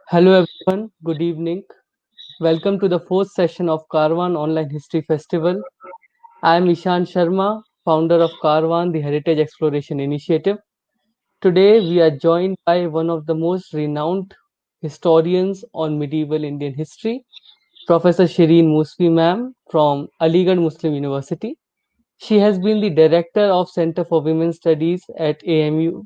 Hello everyone, good evening. Welcome to the fourth session of Karwan Online History Festival. I am Ishan Sharma, founder of Karwan, the Heritage Exploration Initiative. Today we are joined by one of the most renowned historians on medieval Indian history, Professor Shireen Musfi ma'am from Aligarh Muslim University. She has been the director of Center for Women Studies at AMU,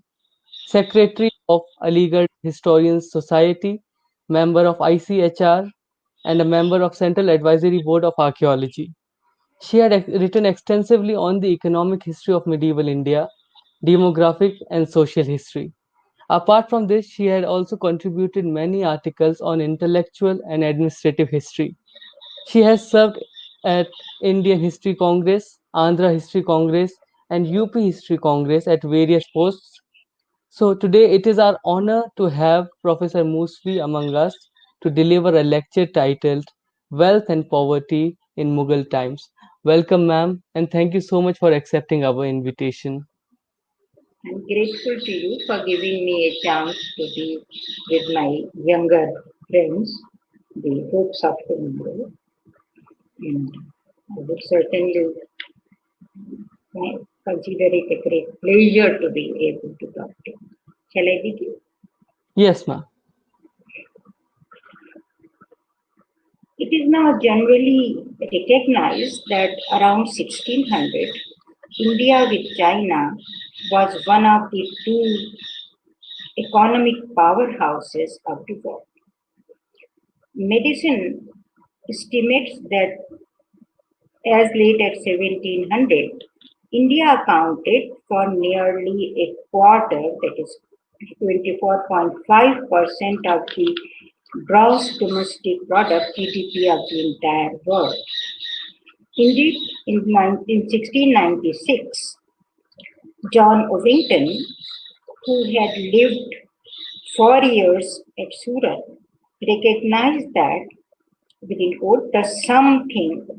secretary of Aligarh Historians Society, member of ICHR, and a member of Central Advisory Board of Archaeology. She had written extensively on the economic history of medieval India, demographic and social history. Apart from this, she had also contributed many articles on intellectual and administrative history. She has served at Indian History Congress, Andhra History Congress, and UP History Congress at various posts. So today it is our honor to have Professor Musfi among us to deliver a lecture titled Wealth and Poverty in Mughal Times. Welcome, ma'am, and thank you so much for accepting our invitation. I'm grateful to you for giving me a chance to be with my younger friends, the hopes of tomorrow. And I would certainly consider it a great pleasure to be able to talk to you. Shall I begin? Yes, ma'am. It is now generally recognized that around 1600, India with China was one of the two economic powerhouses of the world. Medicine estimates that as late as 1700, India accounted for nearly a quarter, that is 24.5% of the gross domestic product GDP of the entire world. Indeed, in 1696, John Ovington, who had lived 4 years at Surat, recognized that within quote,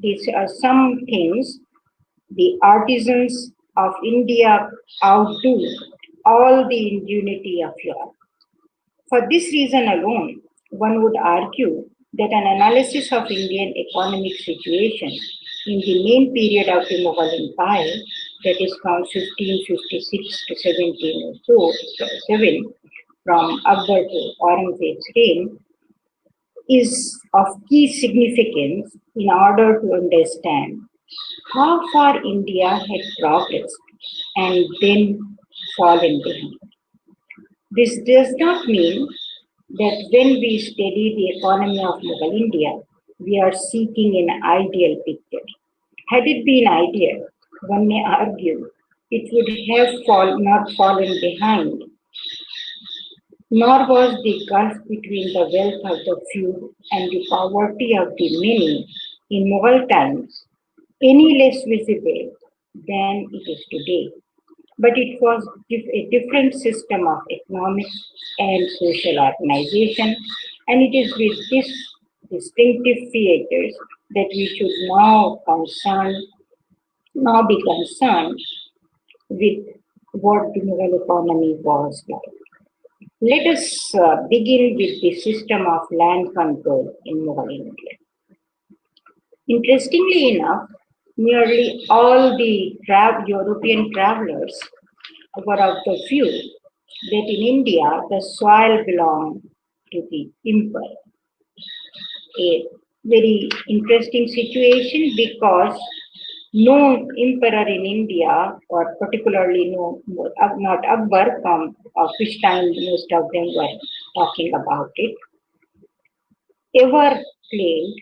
these are some things the artisans of India outdo all the ingenuity of Europe. For this reason alone, one would argue that an analysis of Indian economic situation in the main period of the Mughal Empire, that is from 1556 to 1707, from Akbar to Aurangzeb's reign, is of key significance in order to understand how far India had progressed and then fallen behind. This does not mean that when we study the economy of Mughal India, we are seeking an ideal picture. Had it been ideal, one may argue it would have not fallen behind, nor was the gulf between the wealth of the few and the poverty of the many in Mughal times any less visible than it is today. But it was a different system of economic and social organization, and it is with these distinctive features that we should now be concerned with what the Mughal economy was like. Let us begin with the system of land control in Mughal India. Interestingly enough, nearly all the European travelers were of the view that in India the soil belonged to the emperor. A very interesting situation because no emperor in India, or particularly not Akbar, from of which time most of them were talking about it, ever claimed,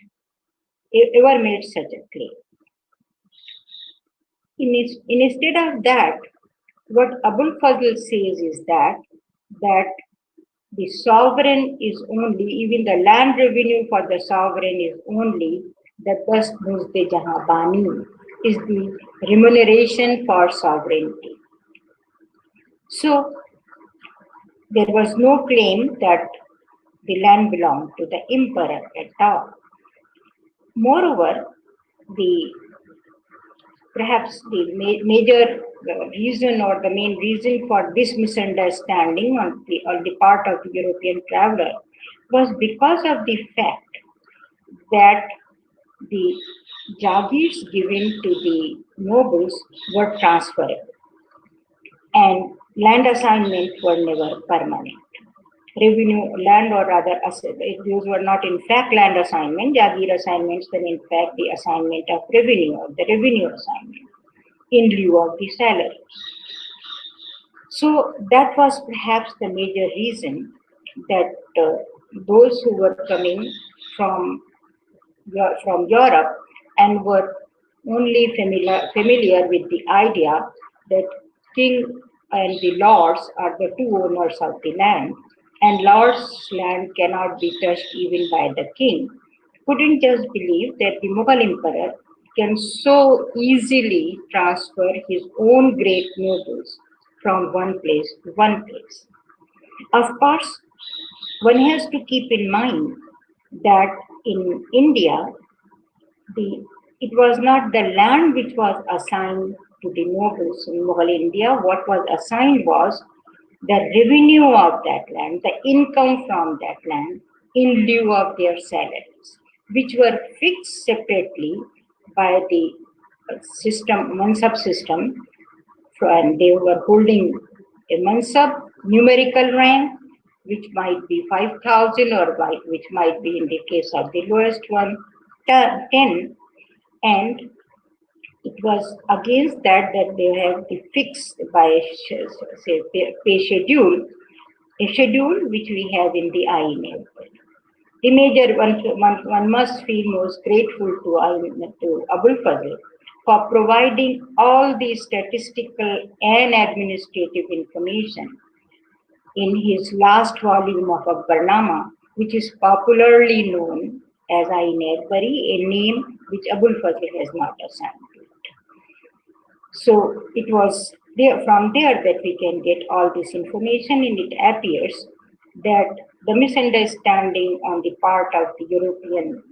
ever made such a claim. Instead of that, what Abul Fazl says is that the sovereign is only, even the land revenue for the sovereign is only the best muzde jahan bani, is the remuneration for sovereignty. So there was no claim that the land belonged to the emperor at all. Moreover, the perhaps the major reason or the main reason for this misunderstanding on the part of the European traveler was because of the fact that the jagirs given to the nobles were transferable and land assignments were never permanent. Revenue, land or rather, those were not in fact land assignment, Jagir assignments were in fact the assignment of revenue or the revenue assignment in lieu of the salary. So that was perhaps the major reason that those who were coming from from Europe and were only familiar with the idea that king and the lords are the two owners of the land, and lord's land cannot be touched even by the king, couldn't just believe that the Mughal emperor can so easily transfer his own great nobles from one place to one place. Of course, one has to keep in mind that in India, the it was not the land which was assigned to the nobles in Mughal India. What was assigned was the revenue of that land, the income from that land in lieu of their salaries, which were fixed separately by the system, Mansab system, and they were holding a Mansab numerical rank, which might be 5,000 or which might be in the case of the lowest one, 10, and it was against that that they have the fixed by say pay schedule, a schedule which we have in the INA. The major one must feel most grateful to Abul Fazl for providing all the statistical and administrative information in his last volume of Akbarnama, which is popularly known as Ain Akbari, a name which Abul Fazl has not assigned to it. So it was there from there that we can get all this information, and it appears that the misunderstanding on the part of the European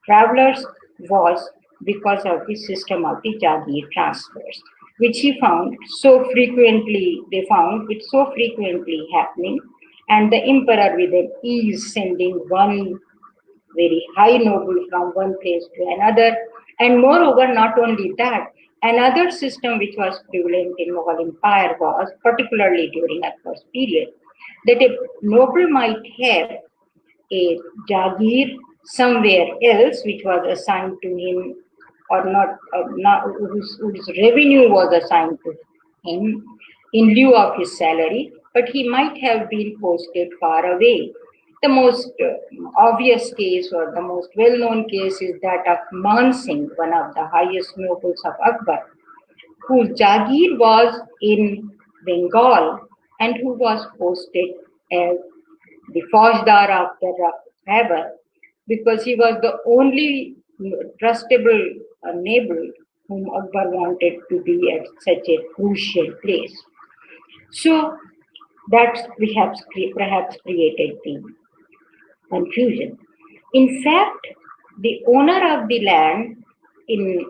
travelers was because of the system of the Jagir transfers, which they found it so frequently happening, and the emperor with an ease sending one very high noble from one place to another. And moreover, not only that, another system which was prevalent in Mughal Empire was, particularly during Akbar's period, that a noble might have a Jagir somewhere else which was assigned to him or not whose revenue was assigned to him in lieu of his salary, but he might have been posted far away. The most obvious case or the most well-known case is that of Man Singh, one of the highest nobles of Akbar, whose Jagir was in Bengal and who was posted as the Fausdar of the Khyber because he was the only trustable noble whom Akbar wanted to be at such a crucial place. So that perhaps created the confusion. In fact, the owner of the land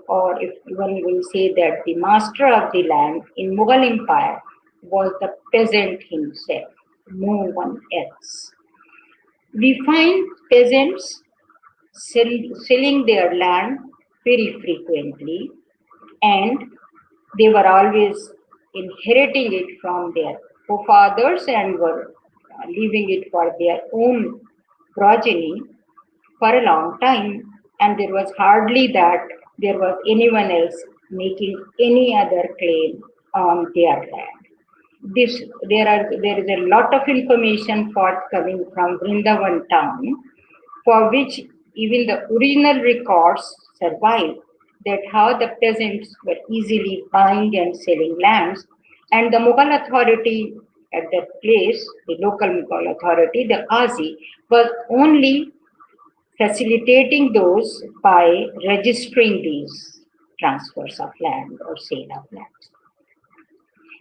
or if one will say that the master of the land in Mughal Empire was the peasant himself, no one else. We find peasants selling their land very frequently, and they were always inheriting it from their forefathers and were leaving it for their own progeny for a long time, and there was hardly that there was anyone else making any other claim on their land. There is a lot of information forthcoming from Vrindavan town, for which even the original records survive, that how the peasants were easily buying and selling lands, and the Mughal authority at that place, the local Mughal authority, the Qazi, was only facilitating those by registering these transfers of land or sale of land.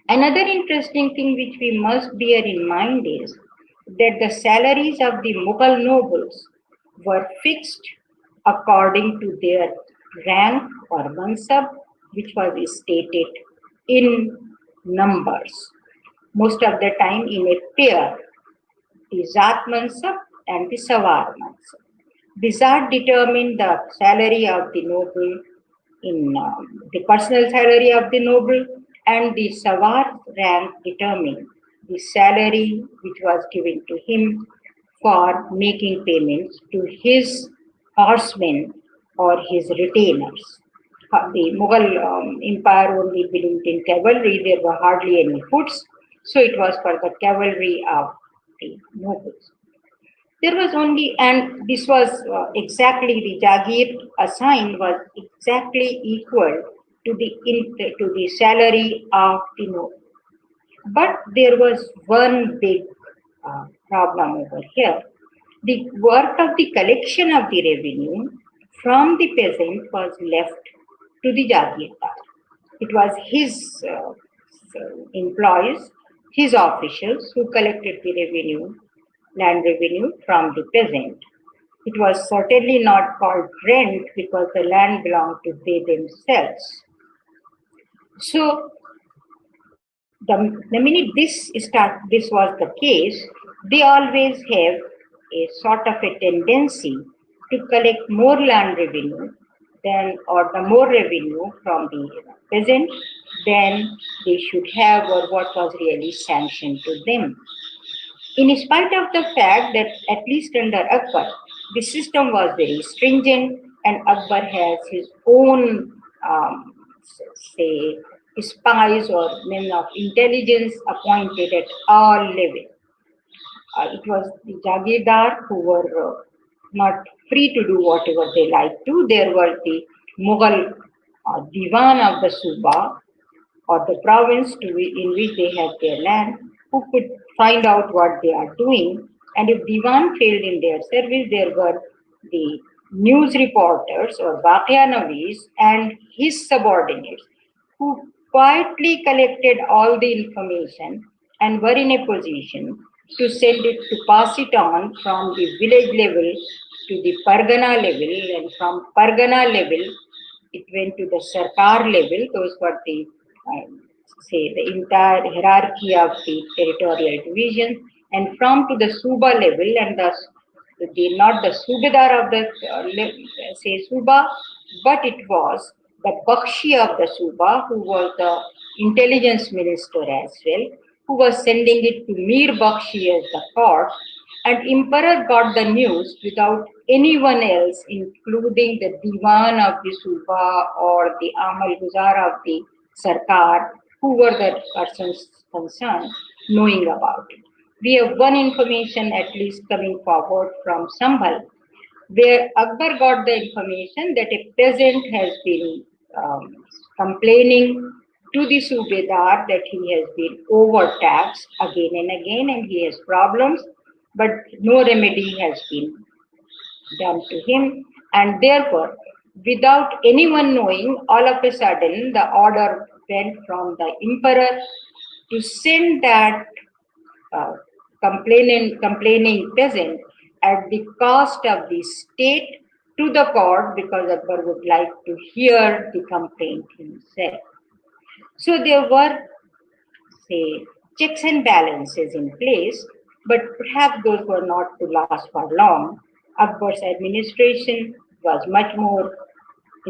Another interesting thing which we must bear in mind is that the salaries of the Mughal nobles were fixed according to their rank or mansab, which was stated in numbers, most of the time in a pair. the Zat Mansab and the Sawar Mansab. The Zat determined the salary of the noble in the personal salary of the noble, and the Sawar rank determined the salary which was given to him for making payments to his horsemen or his retainers. The Mughal Empire only believed in cavalry, there were hardly any foots, so it was for the cavalry of the nobles. There was only, and this was exactly the Jagir assigned was exactly equal to the salary of the noble. But there was one big problem over here. The work of the collection of the revenue from the peasant was left to the Jagirdar. It was his employees, his officials who collected the revenue, land revenue from the peasant. It was certainly not called rent because the land belonged to they themselves. So the minute this was the case, they always have a sort of a tendency to collect more land revenue than or the more revenue from the peasant than they should have or what was really sanctioned to them. In spite of the fact that at least under Akbar, the system was very stringent and Akbar has his own, say, spies or men of intelligence appointed at all levels. It was the Jagirdar who were not free to do whatever they liked to. There were the Mughal Diwan of the Suba or the province in which they had their land, who could find out what they are doing. And if Diwan failed in their service, there were the news reporters or Baqiyanavis and his subordinates who quietly collected all the information and were in a position to send it to pass it on from the village level to the Pargana level, and from Pargana level it went to the Sarkar level. Those were the say the entire hierarchy of the territorial division, and from to the Suba level, and the not the Subedar of the say Suba, but it was the Bakshi of the Suba, who was the intelligence minister as well, who was sending it to Mir Bakshi as the court, and Emperor got the news without anyone else, including the Diwan of the Suba or the Amal Guzar of the Sarkar, who were the persons concerned, knowing about it. We have one information at least coming forward from Sambhal, where Akbar got the information that a peasant has been complaining to the Subedar that he has been overtaxed again and again and he has problems, but no remedy has been done to him. And therefore, without anyone knowing, all of a sudden the order went from the emperor to send that uh, complaining peasant at the cost of the state to the court because Akbar would like to hear the complaint himself. So there were, say, checks and balances in place, but perhaps those were not to last for long. Akbar's administration was much more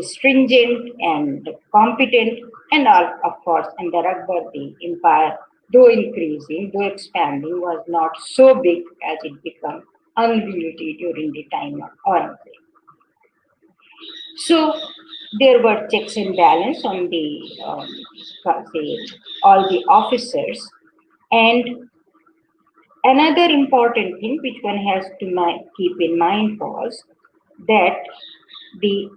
stringent and competent, and of course, under Akbar, the empire, though increasing, though expanding, was not so big as it became unwieldy during the time of Aurangzeb. So there were checks and balance on the say, all the officers, and another important thing which one has to keep in mind was that the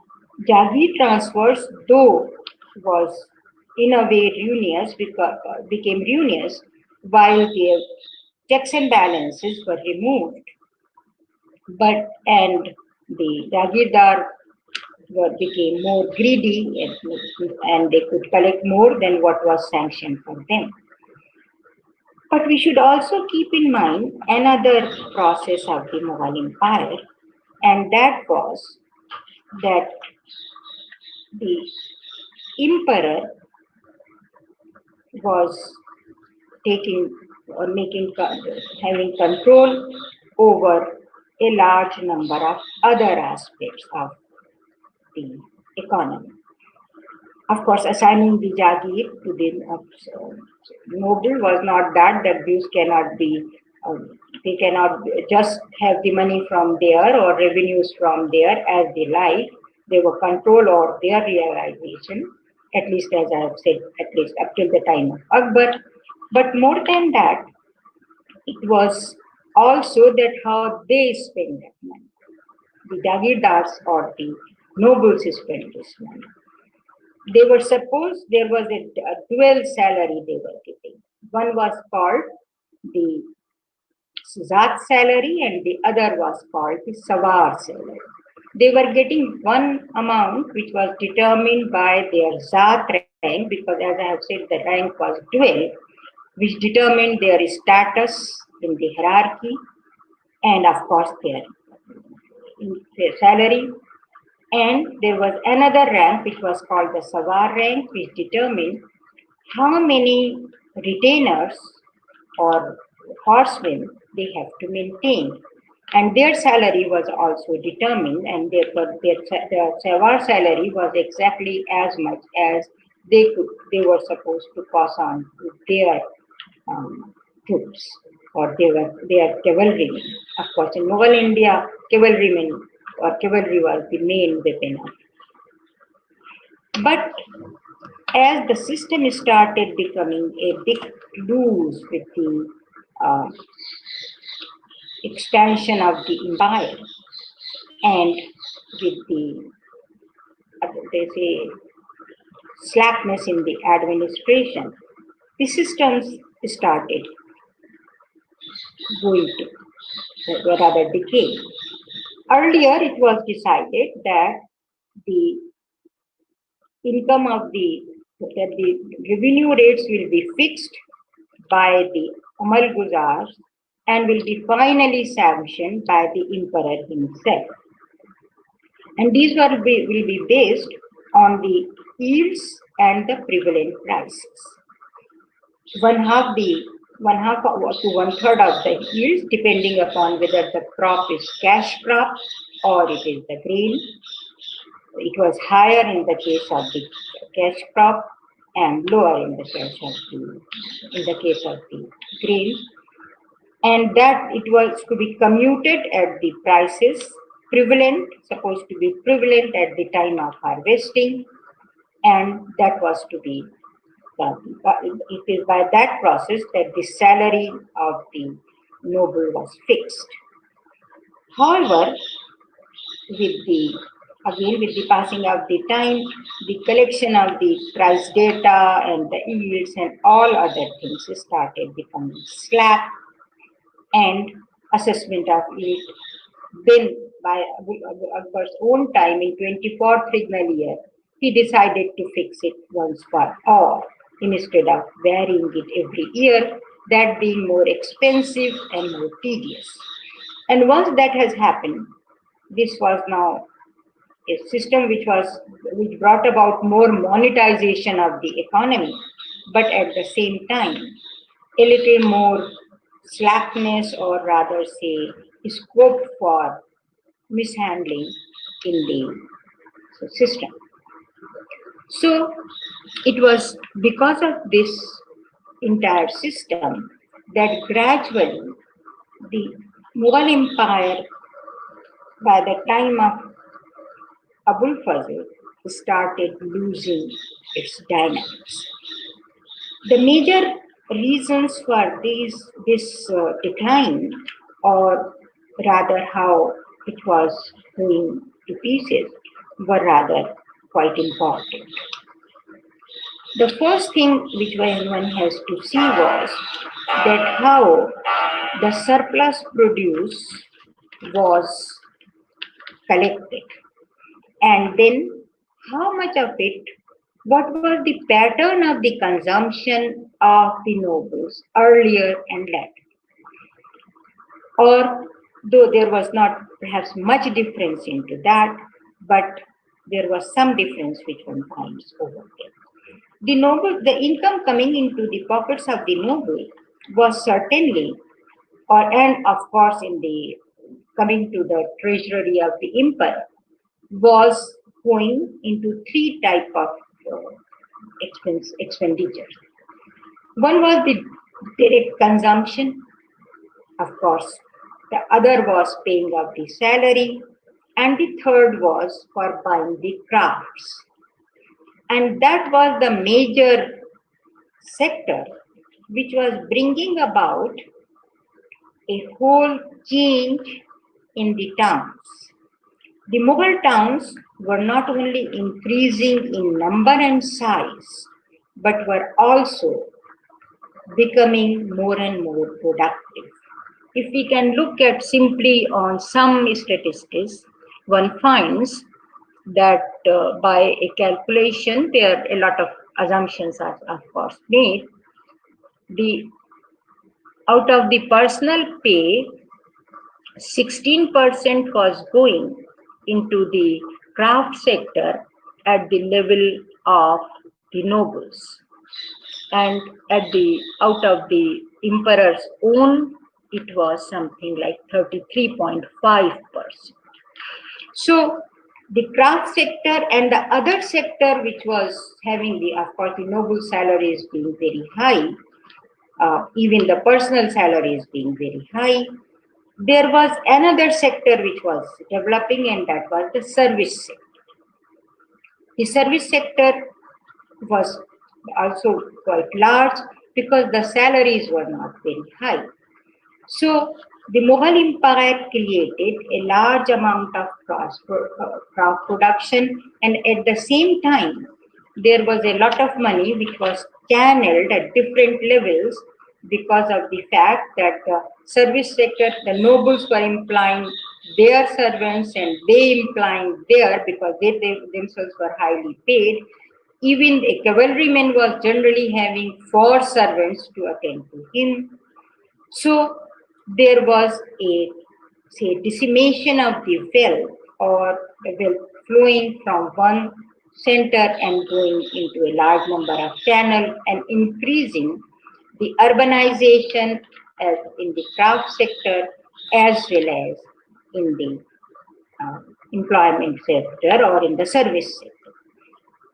Jagir transfers, though was in a way ruinous, became ruinous while their checks and balances were removed, but and the Jagirdar became more greedy and they could collect more than what was sanctioned for them. But we should also keep in mind another process of the Mughal Empire, and that was that the emperor was taking or having control over a large number of other aspects of the economy. Of course, assigning the Jagir to the noble was not that these cannot be, they cannot just have the money from there or revenues from there as they like. They were control over their realization, at least as I have said, at least up till the time of Akbar. But more than that, it was also that how they spend that money. The Jagirdars or the nobles spent this money. They were supposed there was a dual salary they were getting. One was called the Zat salary and the other was called the Sawar salary. They were getting one amount which was determined by their Zat rank because, as I have said, the rank was dual, which determined their status in the hierarchy and, of course, their salary. And there was another rank which was called the Sawar rank, which determined how many retainers or horsemen they have to maintain. And their salary was also determined, and therefore their Sawar salary was exactly as much as they were supposed to pass on to their troops or their cavalrymen. Of course, in Mughal India, cavalrymen or cavalry was the main weapon. But as the system started becoming a bit loose with the expansion of the empire and with the, they say, slackness in the administration, the systems started going to rather decay. Earlier, it was decided that the income of the revenue rates will be fixed by the Amal Guzars and will be finally sanctioned by the emperor himself. And these will be based on the yields and the prevalent prices. One half to one third of the yields, depending upon whether the crop is cash crop or it is the grain. It was higher in the case of the cash crop and lower in the case of the grain, and that it was to be commuted at the prices supposed to be prevalent at the time of harvesting, and that was to be it is by that process that the salary of the noble was fixed. However, with the passing of the time, the collection of the price data and the yields and all other things started becoming slack, and assessment of yield. Then, by Akbar's own time in 24th regnal year, he decided to fix it once for all instead of varying it every year, that being more expensive and more tedious. And once that has happened, this was now a system which brought about more monetization of the economy, but at the same time, a little more slackness, or rather say, scope for mishandling in the system. So it was because of this entire system that gradually the Mughal Empire, by the time of Abul Fazl, started losing its dynamics. The major reasons for this decline, or rather how it was going to pieces, were rather quite important. The first thing which one has to see was that how the surplus produce was collected, and then how much of it, what was the pattern of the consumption of the nobles earlier and later. Or though there was not perhaps much difference into that, but there was some difference which one finds over there. The income coming into the pockets of the noble was certainly, and of course, in the coming to the treasury of the emperor, was going into three type of expenditures. One was the direct consumption, of course. The other was paying of the salary, and the third was for buying the crafts. And that was the major sector which was bringing about a whole change in the towns. The Mughal towns were not only increasing in number and size, but were also becoming more and more productive. If we can look at simply on some statistics, one finds that by a calculation, there are a lot of assumptions are of course made. The out of the personal pay, 16% was going into the craft sector at the level of the nobles, and at the out of the emperor's own, it was something like 33.5%. So the craft sector and the other sector which was having the, of course, the noble salaries being very high, even the personal salaries being very high, there was another sector which was developing, and that was the service sector. The service sector was also quite large because the salaries were not very high. So the Mughal Empire created a large amount of craft production, and at the same time, there was a lot of money which was channeled at different levels because of the fact that the service sector, the nobles were employing their servants and they employing their, because they themselves were highly paid. Even a cavalryman was generally having 4 servants to attend to him. So there was a, say, decimation of the wealth, or the wealth flowing from one center and going into a large number of channels and increasing the urbanization as in the craft sector as well as in the employment sector or in the service sector.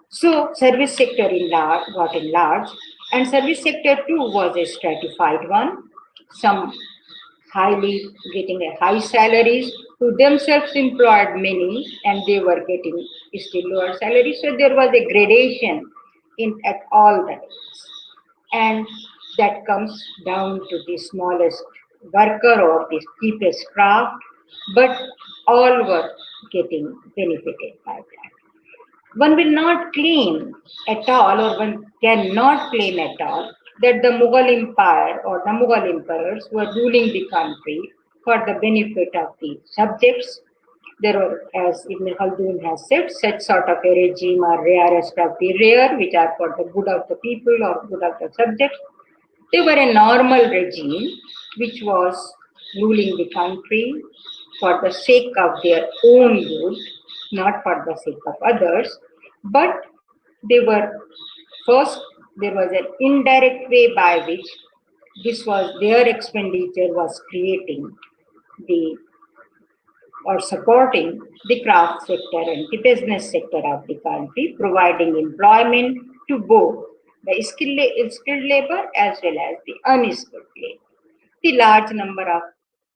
So service sector got enlarged, and service sector too was a stratified one. Some highly getting a high salaries, who themselves employed many, and they were getting still lower salaries. So there was a gradation in at all the levels, and that comes down to the smallest worker or the cheapest craft, but all were getting benefited by that. One will not claim at all, or one cannot claim at all, that the Mughal Empire or the Mughal emperors were ruling the country for the benefit of the subjects. There were, as Ibn Khaldun has said, such sort of a regime are rarest of the rare, which are for the good of the people or good of the subjects. They were a normal regime which was ruling the country for the sake of their own good, not for the sake of others. But they were first, there was an indirect way by which this was their expenditure was creating the or supporting the craft sector and the business sector of the country, providing employment to both the skilled labor as well as the unskilled labor. The large number of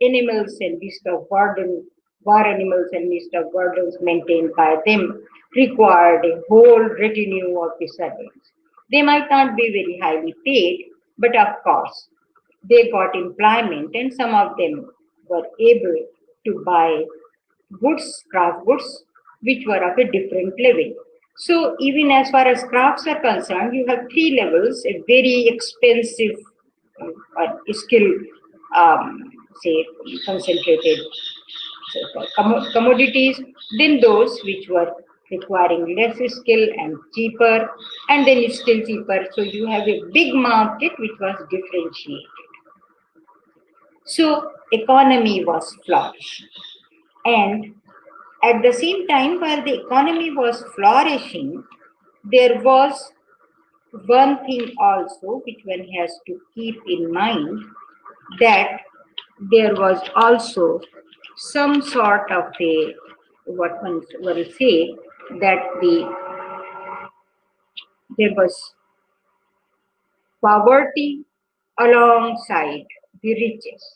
animals and beasts of burden, war animals and beasts of burdens maintained by them required a whole retinue of the servants. They might not be very highly paid, but of course, they got employment, and some of them were able to buy goods, craft goods, which were of a different level. So even as far as crafts are concerned, you have 3 levels: a very expensive skill, say, concentrated commodities, then those which were requiring less skill and cheaper, and then it's still cheaper. So you have a big market which was differentiated. So economy was flourishing. And at the same time, while the economy was flourishing, there was one thing also which one has to keep in mind, that there was also some sort of a, what one will say, that there was poverty alongside the riches.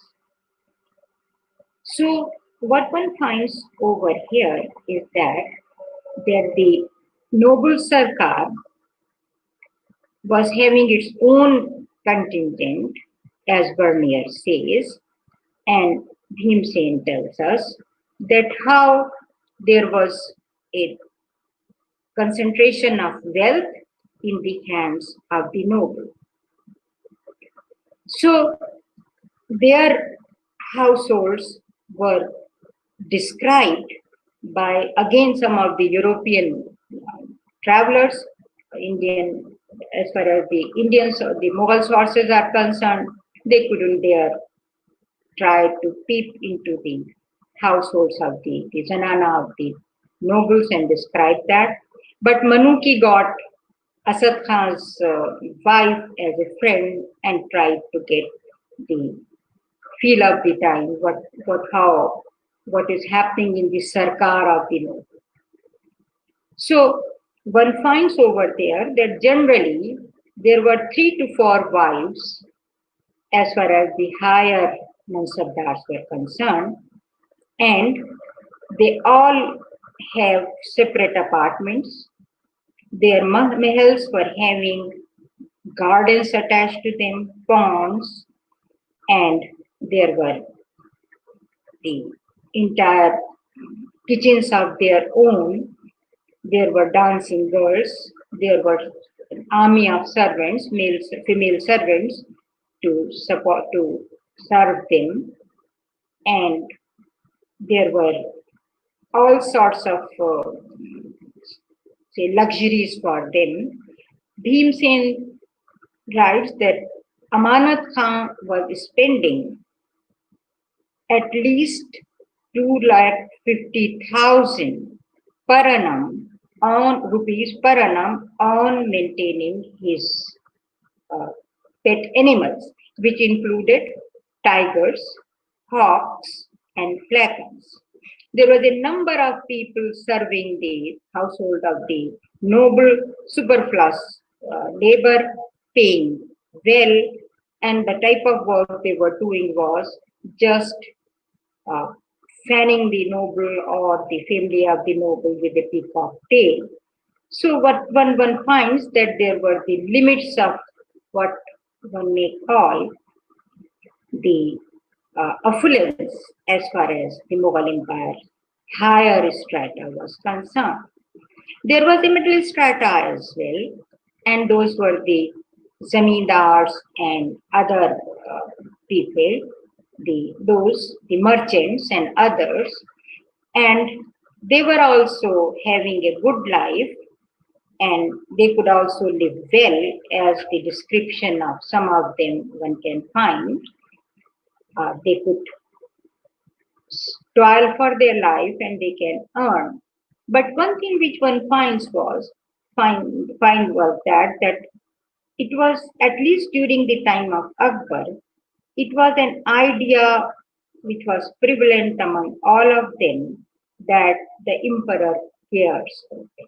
So what one finds over here is that the noble Sarkar was having its own contingent, as Bernier says, and Bhimsen tells us that how there was a concentration of wealth in the hands of the noble. So their households were described by again some of the European travelers, Indian, as far as the Indians or the Mughal sources are concerned, they couldn't dare try to peep into the households of the Zanana of the nobles and describe that. But Manuki got Asad Khan's wife as a friend and tried to get the feel of the time, what is happening in the Sarkar of the noble. So one finds over there that generally there were 3 to 4 wives as far as the higher Mansabdars were concerned, and they all have separate apartments. Their mahals were having gardens attached to them, ponds, and there were the entire kitchens of their own. There were dancing girls. There were an army of servants, male, female servants, to serve them, and there were all sorts of say luxuries for them. Bhimsen writes that Amanat Khan was spending at least 2,50,000 per annum on rupees per annum on maintaining his uh, pet animals, which included tigers, hawks, and falcons. There was a number of people serving the household of the noble superfluous labor, paying well, and the type of work they were doing was just uh, fanning the noble or the family of the noble with a peacock tail. So what one finds that there were the limits of what one may call the affluence as far as the Mughal Empire higher strata was concerned. There was a middle strata as well, and those were the zamindars and other people, the merchants and others, and they were also having a good life, and they could also live well, as the description of some of them one can find. They could toil for their life and they can earn. But one thing which one finds was that it was, at least during the time of Akbar, it was an idea which was prevalent among all of them that the emperor cares for them.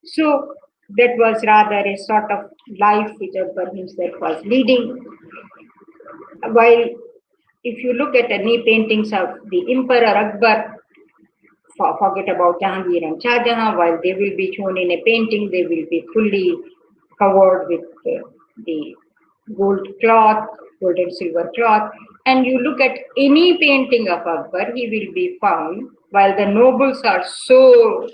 So that was rather a sort of life which Akbar himself was leading. While if you look at any paintings of the Emperor Akbar, forget about Jahangir and Shah Jahan, while they will be shown in a painting, they will be fully covered with the gold cloth, gold and silver cloth. And you look at any painting of Akbar, he will be found, while the nobles are so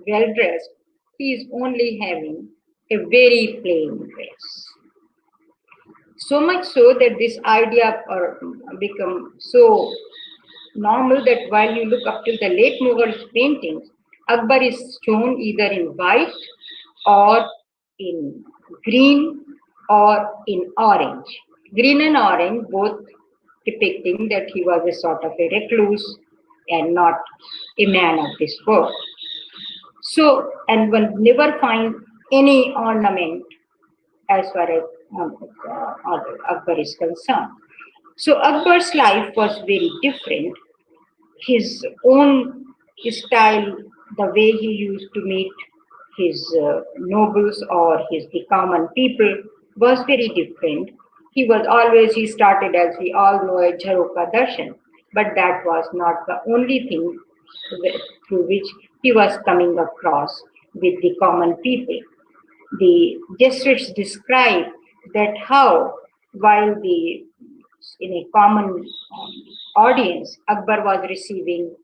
well dressed, he is only having a very plain dress. So much so that this idea become so normal that while you look up to the late Mughal paintings, Akbar is shown either in white or in green or in orange. Green and orange both depicting that he was a sort of a recluse and not a man of this world. So, and one never find any ornament as far as Akbar is concerned. So Akbar's life was very different. His own style, the way he used to meet his nobles or the common people was very different. He started, as we all know, a Jharoka Darshan, but that was not the only thing through which he was coming across with the common people. The Jesuits describe that how, while in a common audience, Akbar was receiving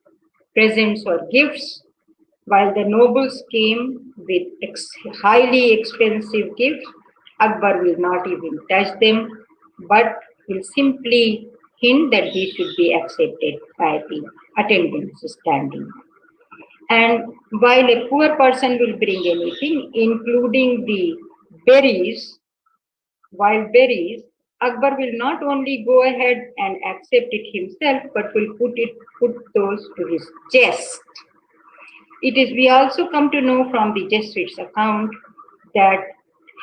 presents or gifts, while the nobles came with highly expensive gifts, Akbar will not even touch them, but will simply hint that these should be accepted by the attendants standing. And while a poor person will bring anything, including the berries, wild berries, Akbar will not only go ahead and accept it himself, but will put those to his chest. It is we also come to know from the Jesuits' account that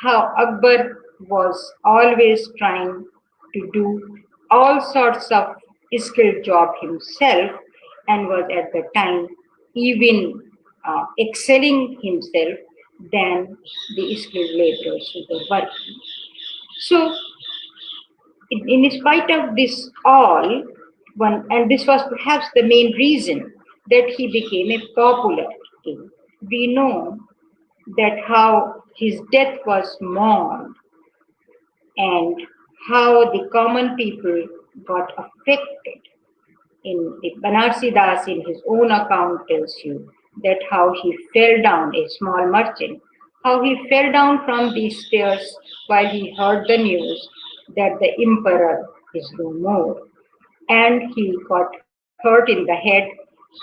how Akbar was always trying to do all sorts of skilled job himself and was at the time even excelling himself than the skilled laborers who were working. So in spite of this all, and this was perhaps the main reason that he became a popular king. We know that how his death was mourned and how the common people got affected. In the Banarsi Das, in his own account, tells you that how he fell down, a small merchant, how he fell down from these stairs while he heard the news that the emperor is no more. And he got hurt in the head,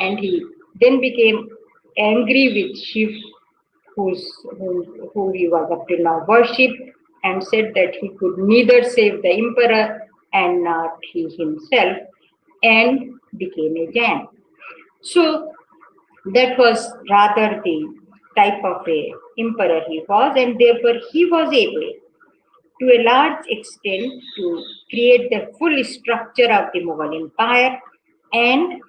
and he then became angry with Shiv, who he was up till now worshipped, and said that he could neither save the emperor and not he himself, and became a Jain. So that was rather the type of a emperor he was, and therefore he was able to a large extent to create the full structure of the Mughal Empire, and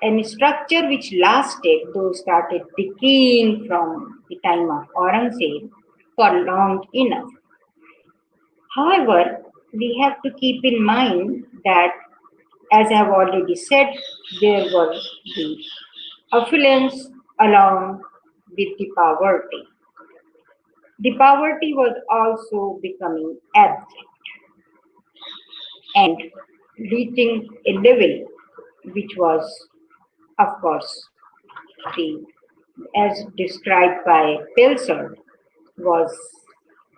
a structure which lasted, though started decaying from the time of Aurangzeb, for long enough. However, we have to keep in mind that, as I have already said, there was the affluence along with the poverty. The poverty was also becoming abject and reaching a level which was, of course, the as described by was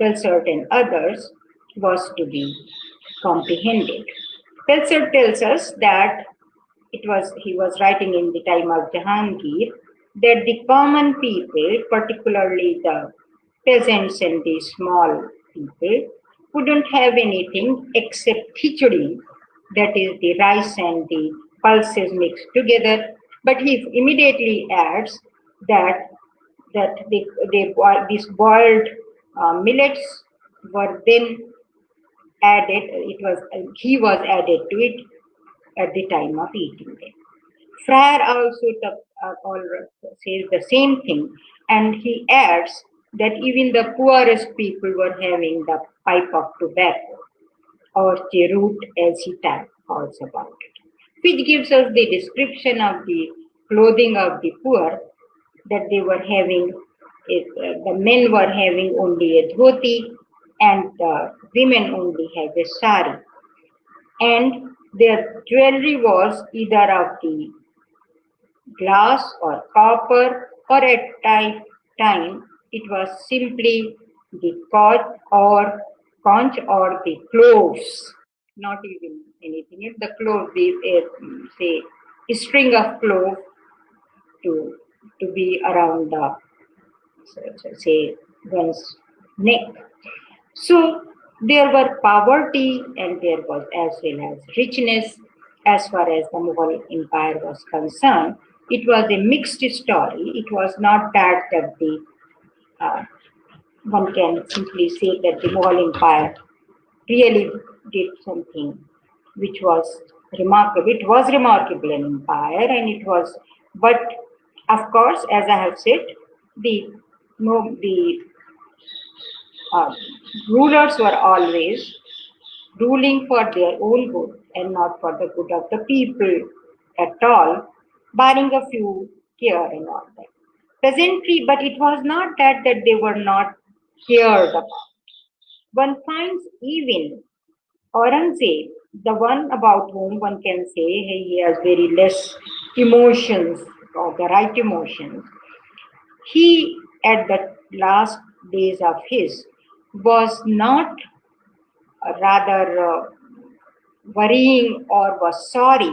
Pelsert and others, was to be comprehended. Pelsert tells us that he was writing in the time of Jahangir that the common people, particularly the peasants and the small people, wouldn't have anything except khichdi, that is the rice and the pulses mixed together. But he immediately adds that these boiled millets were then added. He was added to it at the time of eating them. Frere also says the same thing, and he adds that even the poorest people were having the pipe of tobacco, or cherut as he calls about it, which gives us the description of the clothing of the poor, that they were having, the men were having only a dhoti and the women only have a sari. And their jewelry was either of the glass or copper, or at time it was simply the conch or the cloves, not even anything else. The clove, say, a string of clove to be around the, say, one's neck. So there were poverty and there was as well as richness. As far as the Mughal Empire was concerned, it was a mixed story. It was not that the one can simply say that the Mughal Empire really did something which was remarkable. It was remarkable an empire, and it was, but of course, as I have said, the no, the uh, rulers were always ruling for their own good and not for the good of the people at all, barring a few here and all that. Presently, but it was not that they were not cared about. One finds even Aurangzeb, the one about whom one can say he has very less emotions or the right emotions, he at the last days of his was not rather worrying or was sorry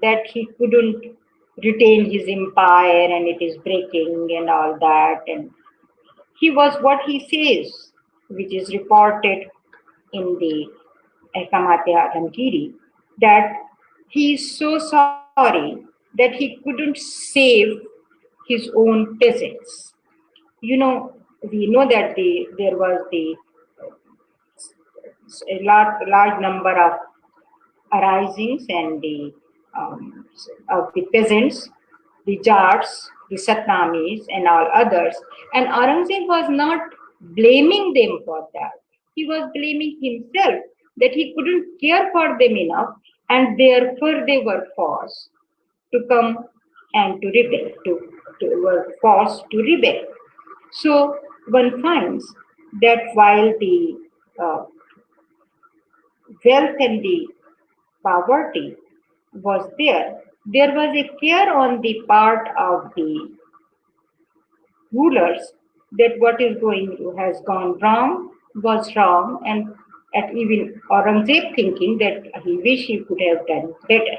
that he couldn't retain his empire and it is breaking and all that. And he was what he says, which is reported in the Ahkamate Alamgiri, that he is so sorry that he couldn't save his own peasants. You know, we know that there was a large number of arisings and of the peasants, the Jats, the Satnamis, and all others. And Aurangzeb was not blaming them for that. He was blaming himself that he couldn't care for them enough, and therefore they were forced to come and to rebel, were forced to rebel. So one finds that while the uh, wealth and the poverty was there, there was a care on the part of the rulers that what is going has gone wrong was wrong, and at even Aurangzeb thinking that he wish he could have done better.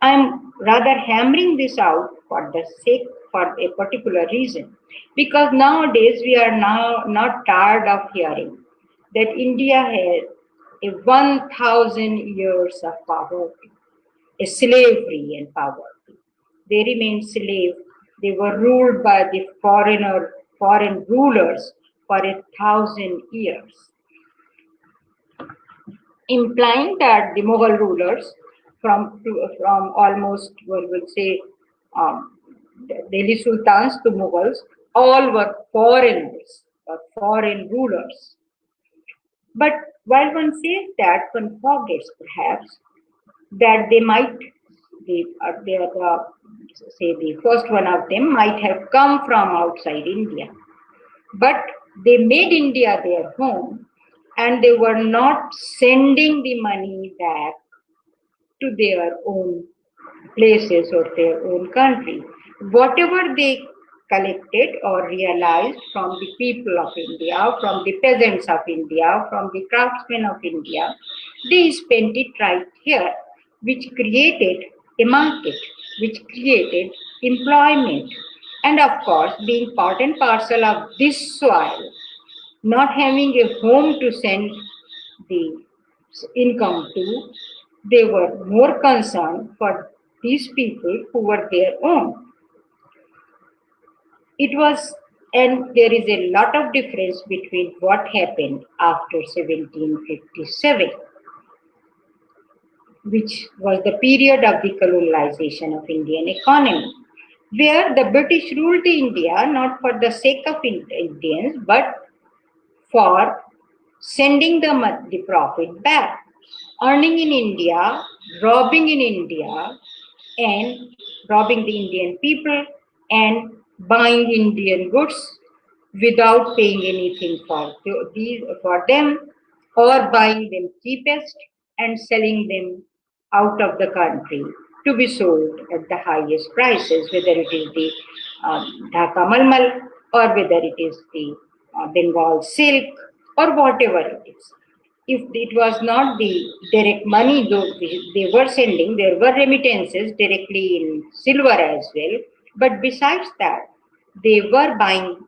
I'm rather hammering this out for the sake for a particular reason, because nowadays we are now not tired of hearing that India has a 1,000 years of poverty, a slavery and poverty. They remained slaves. They were ruled by the foreign rulers for 1,000 years, implying that the Mughal rulers from almost we will say um, Delhi Sultans to Mughals, all were foreigners or foreign rulers. But while one says that, one forgets perhaps that they might, they are say the first one of them might have come from outside India, but they made India their home, and they were not sending the money back to their own places or their own country. Whatever they collected or realized from the people of India, from the peasants of India, from the craftsmen of India, they spent it right here, which created a market, which created employment. And of course, being part and parcel of this soil, not having a home to send the income to, they were more concerned for these people who were their own. It was, and there is a lot of difference between what happened after 1757, which was the period of the colonialization of Indian economy, where the British ruled India not for the sake of Indians, but for sending the profit back, earning in India, robbing in India, and robbing the Indian people and buying Indian goods without paying anything for them, or buying them cheapest and selling them out of the country to be sold at the highest prices, whether it is the Dhaka Malmal or whether it is the Bengal silk or whatever it is. If it was not the direct money though they were sending, there were remittances directly in silver as well. But besides that, they were buying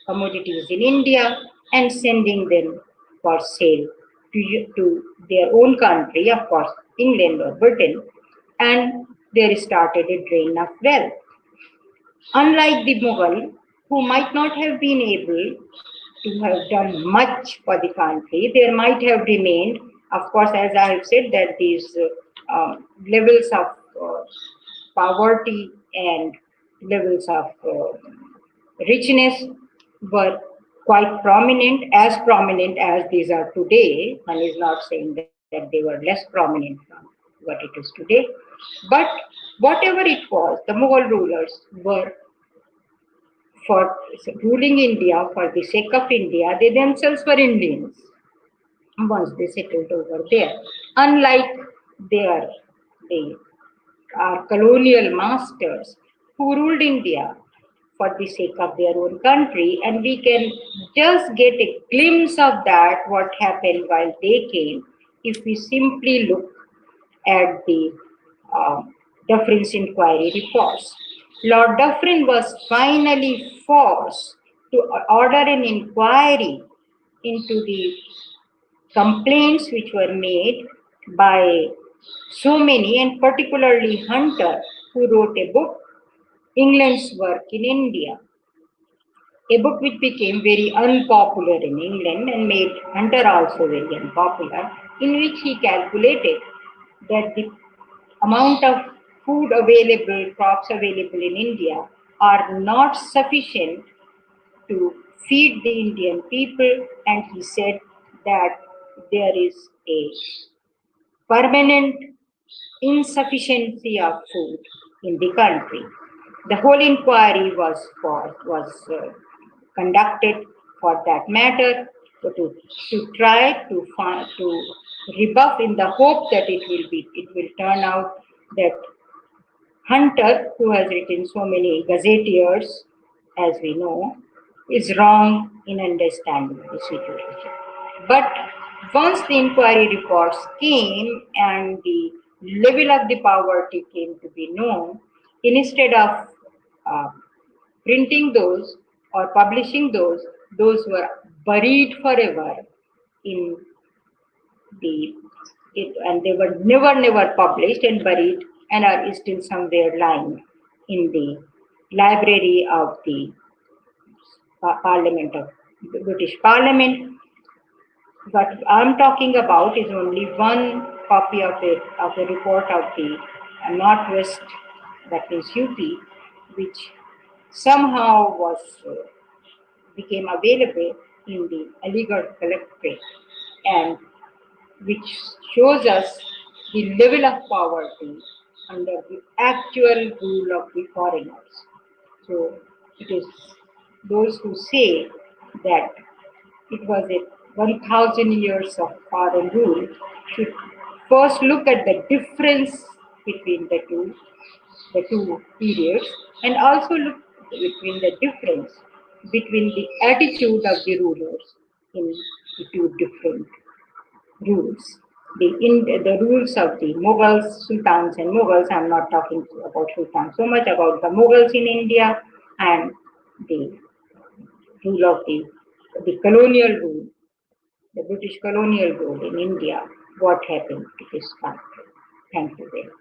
commodities in India and sending them for sale to their own country, of course, England or Britain, and there started a drain of wealth. Unlike the Mughal, who might not have been able to have done much for the country. There might have remained, of course, as I have said, that these levels of poverty and levels of richness were quite prominent, as prominent as these are today. One is not saying that they were less prominent from what it is today. But whatever it was, the Mughal rulers were for ruling India for the sake of India. They themselves were Indians once they settled over there. Unlike their they our colonial masters who ruled India for the sake of their own country, and we can just get a glimpse of that what happened while they came if we simply look at the uh, Dufferin's inquiry reports. Lord Dufferin was finally forced to order an inquiry into the complaints which were made by so many, and particularly Hunter, who wrote a book, England's Work in India, a book which became very unpopular in England and made Hunter also very unpopular, in which he calculated that the amount of food available, crops available in India are not sufficient to feed the Indian people, and he said that there is a permanent insufficiency of food in the country. The whole inquiry was conducted for that matter, so to try to rebuff in the hope that it will turn out that Hunter, who has written so many gazetteers, as we know, is wrong in understanding the situation. But once the inquiry reports came and the level of the poverty came to be known, instead of uh, printing those or publishing those were buried forever in the and they were never published and buried and are still somewhere lying in the library of the Parliament of the British Parliament. What I'm talking about is only one copy of a report of the Northwest, that is UP, which somehow was became available in the Aligarh collectorate, and which shows us the level of poverty under the actual rule of the foreigners. So it is those who say that it was a 1000 years of foreign rule should first look at the difference between the two periods, and also look between the difference between the attitude of the rulers in the two different rules. The rules of the Mughals, Sultans and Mughals, I'm not talking about Sultans so much, about the Mughals in India, and the rule of the colonial rule, the British colonial rule in India, what happened to this country. Thank you very much.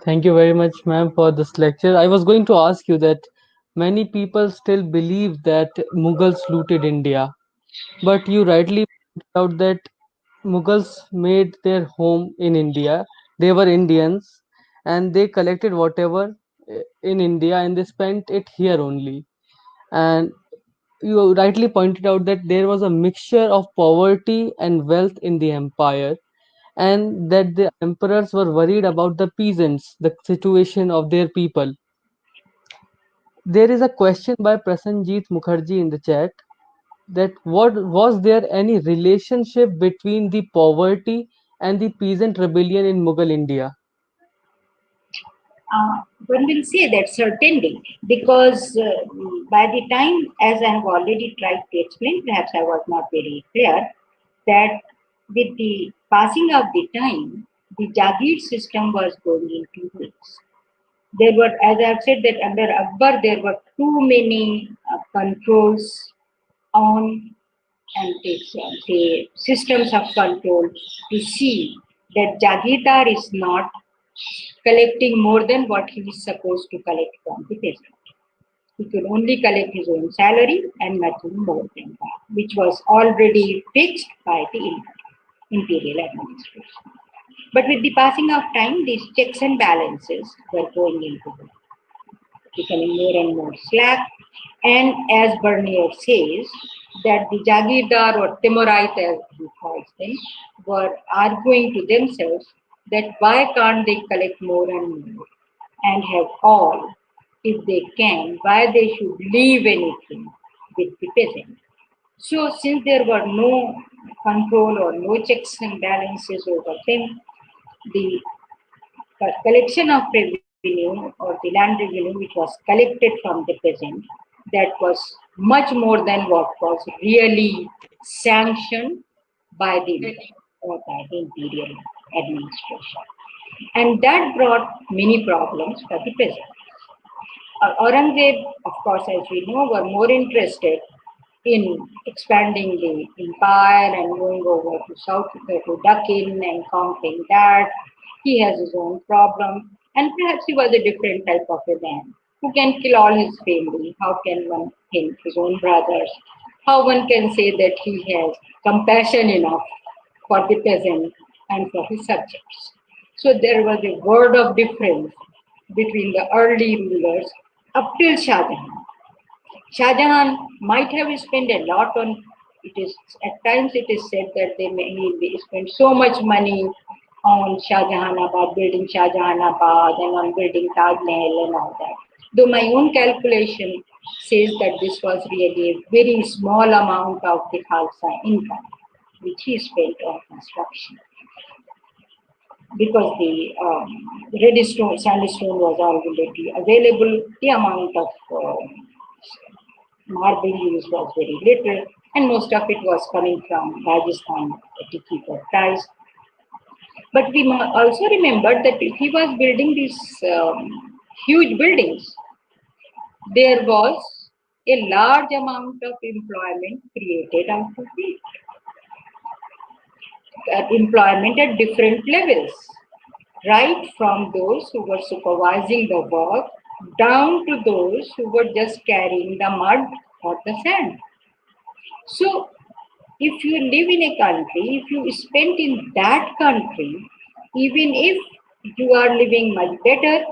Thank you very much, ma'am, for this lecture. I was going to ask you that many people still believe that Mughals looted India, but you rightly pointed out that Mughals made their home in India. They were Indians and they collected whatever in India and they spent it here only. And you rightly pointed out that there was a mixture of poverty and wealth in the empire, and that the emperors were worried about the peasants, the situation of their people. There is a question by Prasenjit Mukherjee in the chat that what was there any relationship between the poverty and the peasant rebellion in Mughal India? One will say that certainly, because by the time, as I have already tried to explain, perhaps I was not very clear, that with the passing of the time, the Jagired system was going into weeks. There were, as I have said, that under Akbar there were too many controls on and the systems of control to see that Jagirdar is not collecting more than what he is supposed to collect from the peasant. He could only collect his own salary and nothing more than that, which was already fixed by the imperial administration. But with the passing of time, these checks and balances were going into the becoming more and more slack. And as Bernier says, that the Jagirdar or Timurite, as he calls them, were arguing to themselves that why can't they collect more and more and have all if they can, why they should leave anything with the peasant. So since there were no control or no checks and balances over them, the collection of revenue or the land revenue which was collected from the peasant, that was much more than what was really sanctioned by the imperial administration. And that brought many problems for the peasant. Aurangzeb, of course, as we know, were more interested in expanding the empire and going over to South to Deccan and conquering that. He has his own problem, and perhaps he was a different type of a man who can kill all his family. How can one think his own brothers? How one can say that he has compassion enough for the peasant and for his subjects? So there was a word of difference between the early rulers up till Shah Jahan. Shah Jahan might have spent a lot on it. Is at times it is said that he spent so much money on Shah Jahanabad, building Shah Jahanabad and on building Taj Mahal and all that. Though my own calculation says that this was really a very small amount of the Khalsa income which he spent on construction, because the red stone, sandstone was already available. The amount of marble used was very little, and most of it was coming from Rajasthan at a cheaper price. But we also remember that if he was building these huge buildings, there was a large amount of employment created out of it. Employment at different levels, right from those who were supervising the work down to those who were just carrying the mud or the sand. So, if you live in a country, if you spend in that country, even if you are living much better,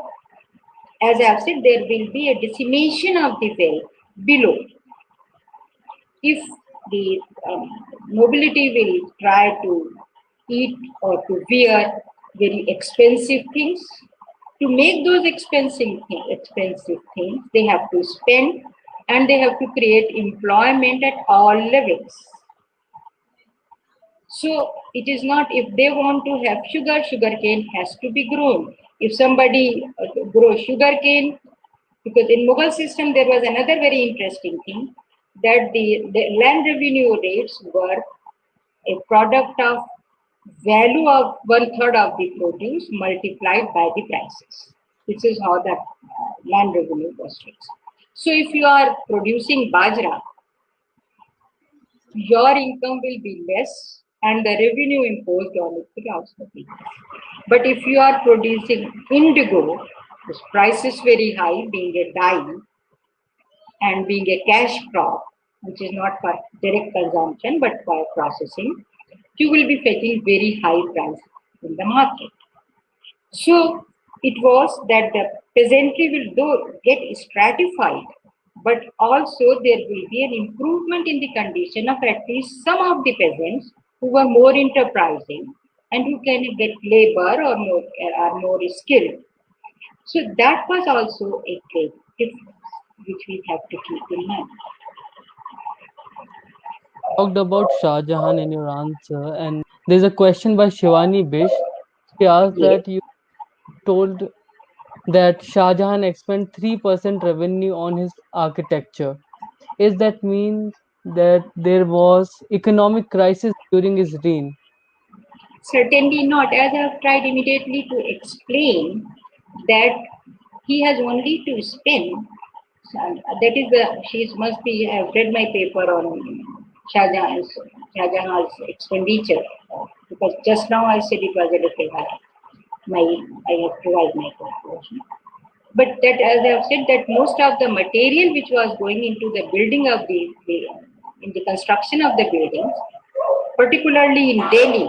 as I've said, there will be a decimation of the wealth below. If the nobility will try to eat or to wear very expensive things, to make those expensive things, they have to spend and they have to create employment at all levels. So it is not, if they want to have sugarcane has to be grown. If somebody grows sugarcane, because in Mughal system there was another very interesting thing, that the land revenue rates were a product of value of 1/3 of the produce multiplied by the prices. This is how the land revenue was fixed. So if you are producing bajra, your income will be less and the revenue imposed on it will also be less. But if you are producing indigo, this price is very high, being a dye and being a cash crop, which is not for direct consumption but for processing, you will be fetching very high price in the market. So it was that the peasantry will get stratified, but also there will be an improvement in the condition of at least some of the peasants who were more enterprising and who can get labor or are more skilled. So that was also a great difference which we have to keep in mind. Talked about Shah Jahan in your answer, and there's a question by Shivani Bish. She asked Yes. that you told that Shah Jahan expended 3% revenue on his architecture. Is that mean that there was economic crisis during his reign? Certainly not, as I have tried immediately to explain that he has only to spend. That is she must be. I have read my paper on Shah Jahan's expenditure, because just now I said it was a little high. I have revised my calculation. But that, as I have said, that most of the material which was going into the building of in the construction of the buildings, particularly in Delhi,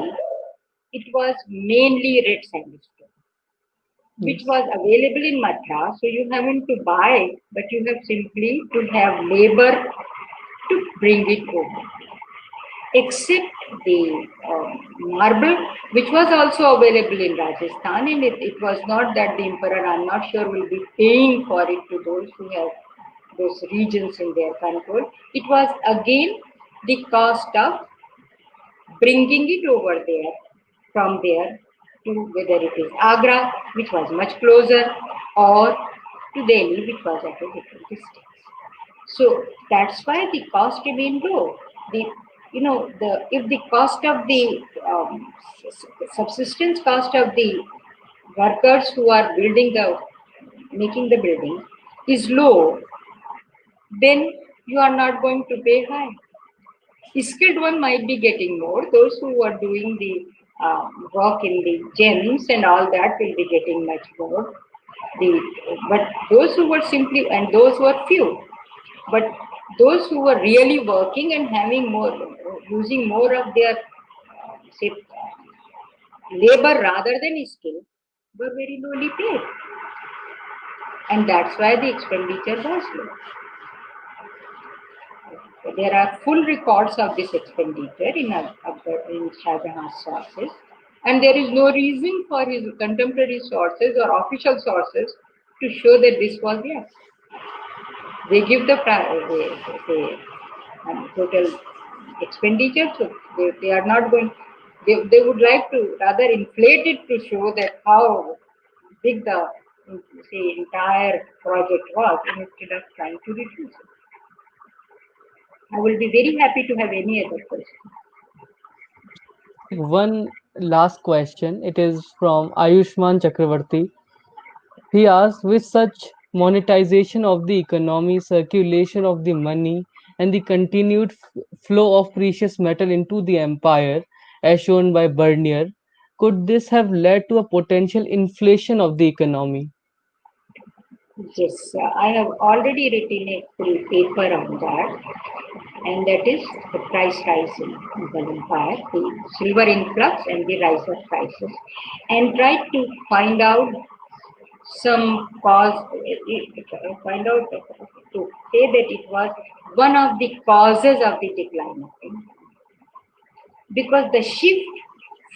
it was mainly red sandstone, which Yes. was available in Madras. So you haven't to buy it, but you have simply to have labor to bring it over. Except the marble, which was also available in Rajasthan, and it was not that the emperor, I'm not sure, will be paying for it to those who have those regions in their control. It was again the cost of bringing it over there from there to whether it is Agra, which was much closer, or to Delhi, which was at a different distance. So that's why the cost remain low. The the if the cost of the subsistence cost of the workers who are building the making the building is low, then you are not going to pay high. Skilled one might be getting more. Those who are doing the work in the gyms and all that will be getting much more. The but those who were simply and those were few. But those who were really working and having more, using more of their say labor rather than skill, were very lowly paid, and that's why the expenditure was low. There are full records of this expenditure in Shah Jahan's sources, and there is no reason for his contemporary sources or official sources to show that this was yes. They give the total expenditure, so they are not going. They would like to rather inflate it to show that how big the say entire project was, instead of trying to reduce it. I will be very happy to have any other question. One last question. It is from Ayushman Chakravarti. He asks, with such monetization of the economy, circulation of the money, and the continued flow of precious metal into the empire, as shown by Bernier, could this have led to a potential inflation of the economy? Yes, I have already written a full paper on that, and that is the price rise in Mughal Empire, the silver influx and the rise of prices, and try to find out some cause, find out to say that it was one of the causes of the decline of India, because the shift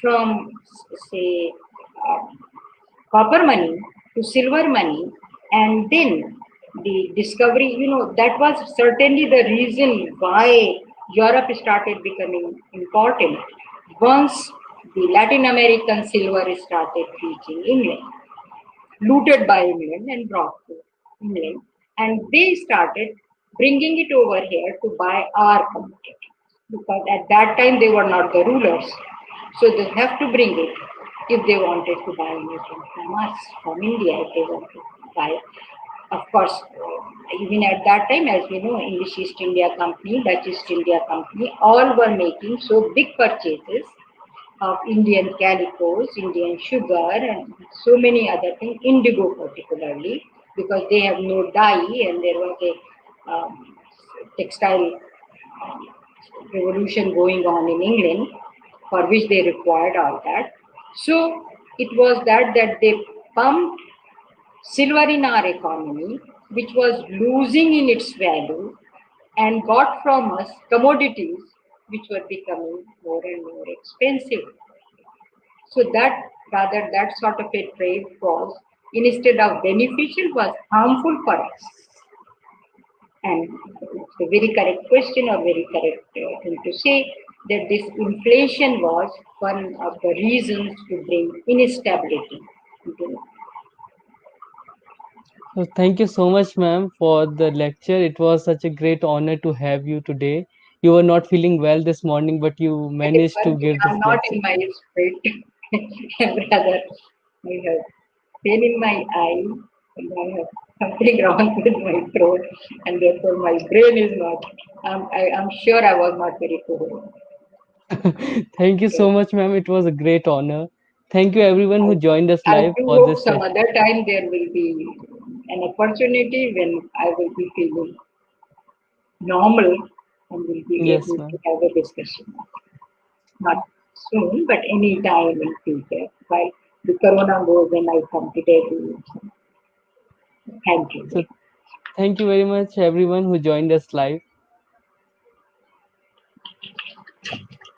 from say copper money to silver money, and then the discovery, that was certainly the reason why Europe started becoming important once the Latin American silver started reaching England, looted by England and brought to England, and they started bringing it over here to buy our commodity, because at that time they were not the rulers, so they have to bring it if they wanted to buy anything from us, from India, if they want to buy. Of course, even at that time, as we know, English East India Company, Dutch East India Company, all were making so big purchases of Indian calicos, Indian sugar, and so many other things, indigo particularly, because they have no dye, and there was a textile revolution going on in England, for which they required all that. So it was that they pumped silver in our economy, which was losing in its value, and got from us commodities which were becoming more and more expensive. So that sort of a trade was, instead of beneficial, was harmful for us. And it's a very correct question, or very correct thing to say, that this inflation was one of the reasons to bring instability into. So thank you so much, ma'am, for the lecture. It was such a great honor to have you today. You were not feeling well this morning, but you That is managed one to thing give this I'm not lecture. in my spirit. Rather, I have pain in my eye, and I have something wrong with my throat, and therefore my brain is not. I'm sure I was not very cool. Thank you So so much, ma'am. It was a great honor. Thank you, everyone I, who joined us I live do for hope this some session. other time there will be an opportunity when I will be feeling normal and will be Yes, able to ma'am. have a discussion. Not soon, but any time in future. While the corona goes and I completed. Thank So you. thank you very much, everyone who joined us live.